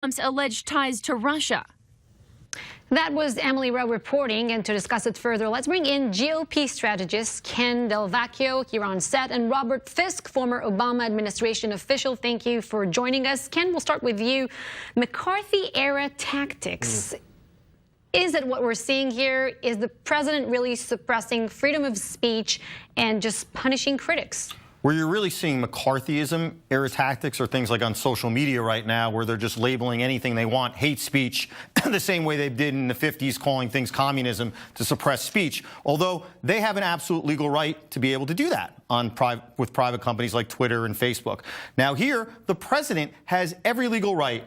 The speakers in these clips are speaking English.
Trump's alleged ties to Russia. That was Emily Rowe reporting, and to discuss it further, let's bring in GOP strategist Ken Vecchio here on set, and Robert Fisk, former Obama administration official. Thank you for joining us. Ken, we'll start with you. McCarthy-era tactics. Is it what we're seeing here? Is the president really suppressing freedom of speech and just punishing critics? Where you're really seeing McCarthyism era tactics are things like on social media right now, where they're just labeling anything they want hate speech the same way they did in the 50s, calling things communism to suppress speech, although they have an absolute legal right to be able to do that with private companies like Twitter and Facebook. Now here, the president has every legal right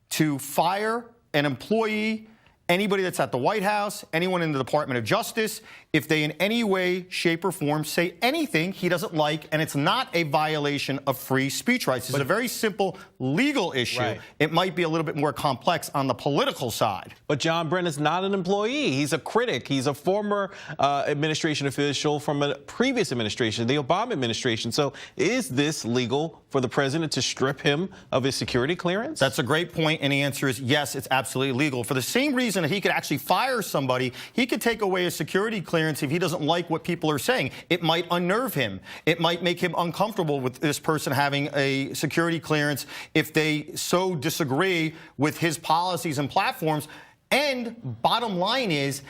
to fire an employee, anybody that's at the White House, anyone in the Department of Justice, if they in any way, shape, or form say anything he doesn't like, and it's not a violation of free speech rights. It's a very simple legal issue. Right. It might be a little bit more complex on the political side. But John Brennan's not an employee. He's a critic. He's a former administration official from a previous administration, the Obama administration. So is this legal for the president to strip him of his security clearance? That's a great point, and the answer is yes, it's absolutely legal. For the same reason that he could actually fire somebody, he could take away a security clearance if he doesn't like what people are saying. It might unnerve him. It might make him uncomfortable with this person having a security clearance if they so disagree with his policies and platforms. And bottom line is,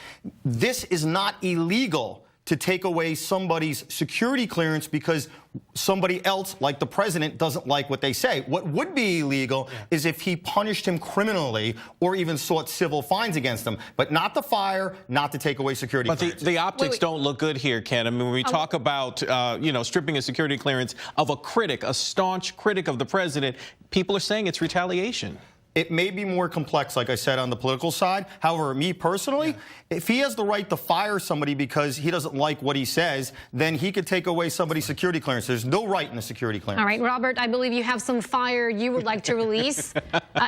this is not illegal to take away somebody's security clearance because somebody else, like the president, doesn't like what they say. What would be illegal is if he punished him criminally or even sought civil fines against him, but not to fire, not to take away security clearance. But the optics don't look good here, Ken. I mean, when we talk about, you know, stripping a security clearance of a critic, a staunch critic of the president, people are saying it's retaliation. It may be more complex, like I said, on the political side. However, me personally, if he has the right to fire somebody because he doesn't like what he says, then he could take away somebody's security clearance. There's no right in the security clearance. All right, Robert, I believe you have some fire you would like to release.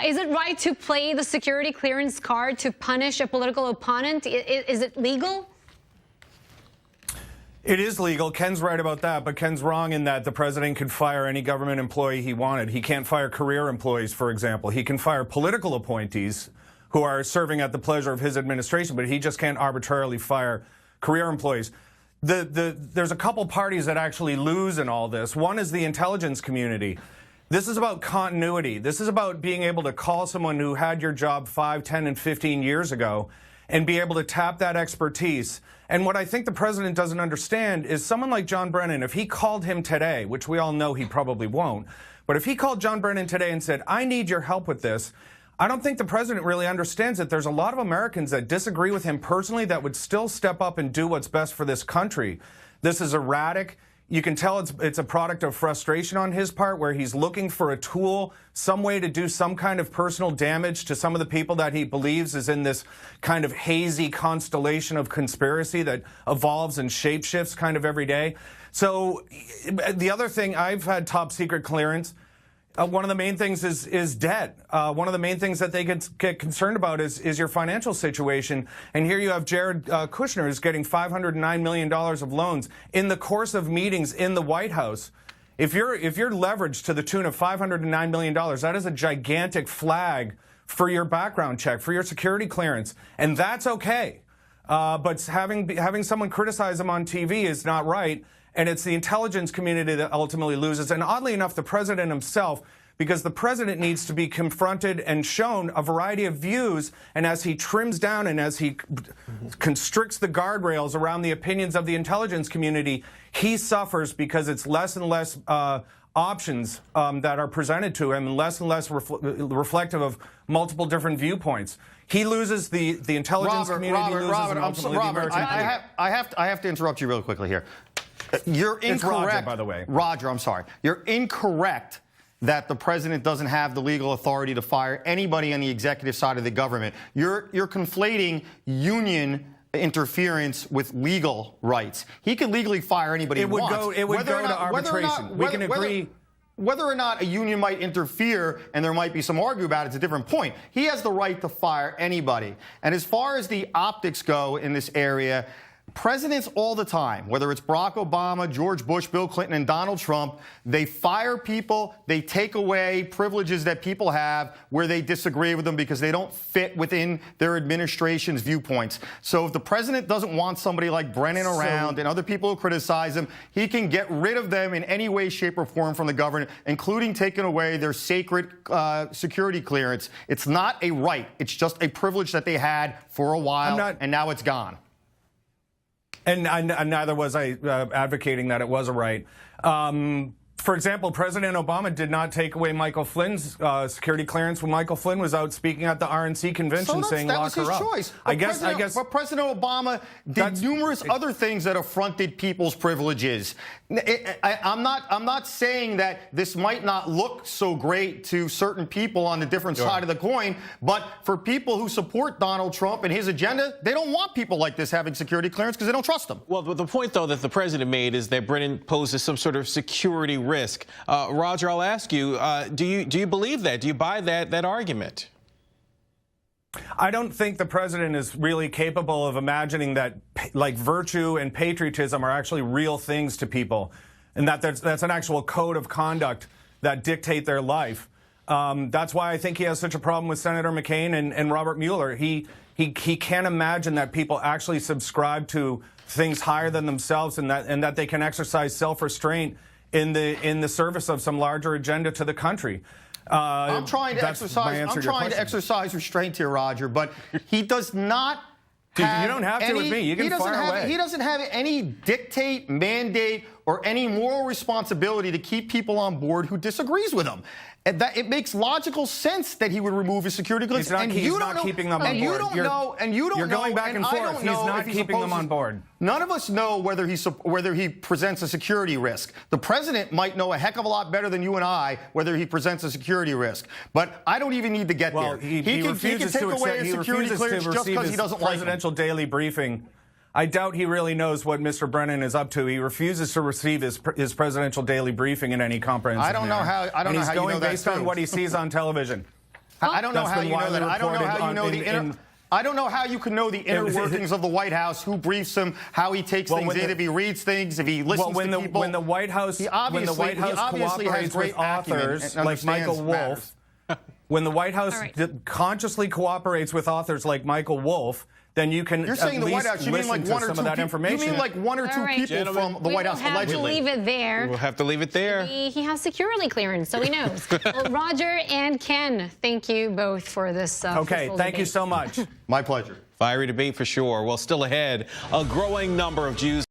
Is it right to play the security clearance card to punish a political opponent? Is it legal? It is legal. Ken's right about that, but Ken's wrong in that the president could fire any government employee he wanted. He can't fire career employees, for example. He can fire political appointees who are serving at the pleasure of his administration, but he just can't arbitrarily fire career employees. There's a couple parties that actually lose in all this. One is the intelligence community. This is about continuity. This is about being able to call someone who had your job 5, 10, and 15 years ago and be able to tap that expertise. And what I think the president doesn't understand is someone like John Brennan, if he called him today, which we all know he probably won't, but if he called John Brennan today and said, I need your help with this, I don't think the president really understands that there's a lot of Americans that disagree with him personally that would still step up and do what's best for this country. This is erratic. You can tell it's a product of frustration on his part, where he's looking for a tool, some way to do some kind of personal damage to some of the people that he believes is in this kind of hazy constellation of conspiracy that evolves and shapeshifts kind of every day. So the other thing, I've had top secret clearance. One of the main things is debt. One of the main things that they get concerned about is your financial situation. And here you have Jared Kushner is getting $509 million of loans in the course of meetings in the White House. If you're leveraged to the tune of $509 million, that is a gigantic flag for your background check, for your security clearance, and that's okay. But having someone criticize him on TV is not right. And it's the intelligence community that ultimately loses. And oddly enough, the president himself, because the president needs to be confronted and shown a variety of views. And as he trims down and as he constricts the guardrails around the opinions of the intelligence community, he suffers because it's less and less options that are presented to him and less reflective of multiple different viewpoints. He loses the intelligence community. Robert, I have to interrupt you real quickly here. You're incorrect. It's Roger, by the way. Roger, I'm sorry. You're incorrect that the president doesn't have the legal authority to fire anybody on the executive side of the government. You're conflating union interference with legal rights. He can legally fire anybody he wants. It would go to arbitration. We can agree. Whether or not a union might interfere, and there might be some argue about it, it's a different point. He has the right to fire anybody. And as far as the optics go in this area, Presidents all the time, whether it's Barack Obama, George Bush, Bill Clinton, and Donald Trump, they fire people, they take away privileges that people have where they disagree with them because they don't fit within their administration's viewpoints. So if the president doesn't want somebody like Brennan around and other people who criticize him, he can get rid of them in any way, shape, or form from the government, including taking away their sacred security clearance. It's not a right. It's just a privilege that they had for a while, and now it's gone. And neither was I advocating that it was a right. For example, President Obama did not take away Michael Flynn's security clearance when Michael Flynn was out speaking at the RNC convention saying lock her up. That was his choice. I guess. But President Obama did numerous other things that affronted people's privileges. I'm not saying that this might not look so great to certain people on the different side of the coin, but for people who support Donald Trump and his agenda, they don't want people like this having security clearance because they don't trust them. Well, the point, though, that the president made is that Brennan poses some sort of security risk. Roger, I'll ask you, do you believe that? Do you buy that argument? I don't think the president is really capable of imagining that, like, virtue and patriotism are actually real things to people, and that that's an actual code of conduct that dictate their life. That's why I think he has such a problem with Senator McCain and Robert Mueller. He can't imagine that people actually subscribe to things higher than themselves, and that they can exercise self-restraint in the service of some larger agenda to the country. I'm trying to exercise restraint here, Roger, but he does not. You don't have to with me. You can fire away. He doesn't have any dictate, mandate, or any moral responsibility to keep people on board who disagrees with him. And that it makes logical sense that he would remove his security clearance. He's not keeping them on board. You're going back and forth. He's not keeping them on board. None of us know whether he presents a security risk. The president might know a heck of a lot better than you and I whether he presents a security risk. But I don't even need to get there. He can take away his security clearance just because he doesn't like presidential daily briefing. I doubt he really knows what Mr. Brennan is up to. He refuses to receive his presidential daily briefing in any comprehensive manner. I don't know how you know that. And he's going based on what he sees on television. I don't know how you know that. I don't know how you know the inner. I don't know how you can know the inner workings of the White House, who briefs him, how he takes things in, if he reads things, if he listens to people. When the White House cooperates with authors like Michael Wolff, when the White House consciously cooperates with authors like Michael Wolff, then you can saying the White House, you mean like one or two people? You mean like one or two people from the White House allegedly? We'll have to leave it there. We'll have to leave it there. He has security clearance, so he knows. Well, Roger and Ken, thank you both for this. Okay, thank you so much. My pleasure. Fiery debate for sure. Well, still ahead, a growing number of Jews